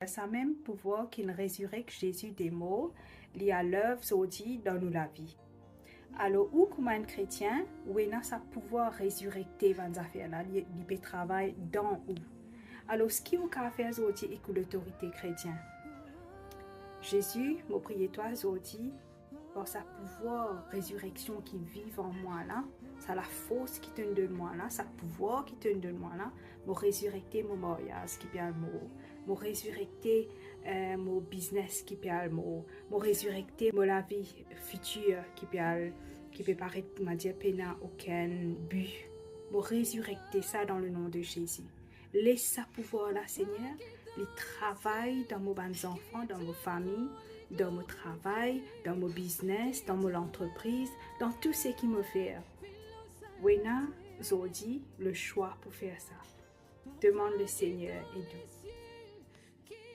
Ça même pouvoir qu'il résurrecte Jésus des morts, il y a l'œuvre aujourd'hui dans nous la vie. Alors, où comme un chrétien, où il a sa pouvoir résurrecter les affaires là, il peut travailler dans où. Alors, ce qu'il a fait aujourd'hui est que l'autorité chrétienne. Jésus, m'a prié toi aujourd'hui, par sa pouvoir résurrection qui vit en moi là, ça la force qui te donne moi là, sa pouvoir qui te donne moi là, m'a résurrecter mon mariage qui bien m'a résurrecter mon business qui bien m'a résurrecter la vie future qui peut paraître pour m'a dire n'a aucun but, m'a résurrecter ça dans le nom de Jésus. Laisse sa pouvoir là Seigneur, les travail dans mes enfants, dans mes familles, dans mon travail, dans mon business, dans mon entreprise, dans tout ce qui me fait. Wena, aujourd'hui, le choix pour faire ça. Demande le Seigneur et tout.